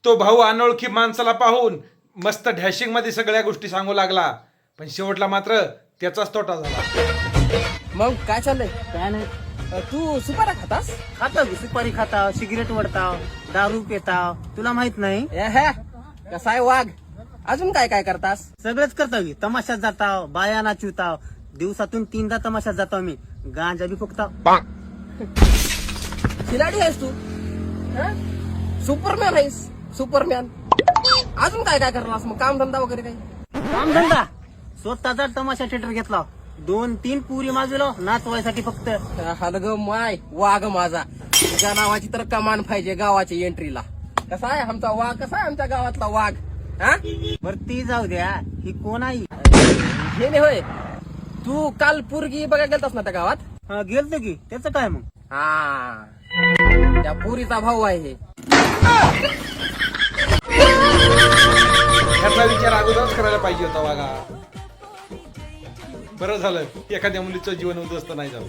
तो भाऊ अनोळखी माणसाला पाहून मस्त डॅशिंग मध्ये सगळ्या गोष्टी सांगू लागला, पण शेवटला मात्र त्याचाच तोटा झाला. मग काय चाललंय? काय नाही. तू सुपारा खातास? खाताव की, सुपारी खाताव, सिगरेट वडताव, दारू पिताव, तुला माहित नाही? कसा आहे वाघ? अजून काय काय करतास? सगळंच करताव की. तमाशात जाताव, बाया नाचविताव, दिवसातून 3दा तमाशात जाताव मी. गांजा बी फुकताव. खिलाडी आहेस तू? सुपरमॅन आहेस? सुपरमॅन. अजून काय काय करलास मग? काम धंदा वगैरे काही? काम धंदा स्वतःचा तमाशा थिएटर घेतला, 2-3 पुरी माजवलो नाचवायसाठी फक्त. हलग माय वाघ माझा, तुझ्या नावाची तर कमान पाहिजे गावाच्या एंट्रीला. कसा आहे आमचा वाघ? कसा आहे आमच्या गावातला वाघ? बर ती जाऊ द्या, ही कोण आई? हे नाही होय, तू काल पोरगी बघायला गेलतास ना त्या गावात? गेलतो की, त्याचं काय मग? हा, त्या पोरीचा भाऊ आहे हे. ह्याचा विचार अगोदरच करायला पाहिजे होता वागा. बरं झालं एखाद्या मुलीचं जीवन उद्ध्वस्त नाही झालं.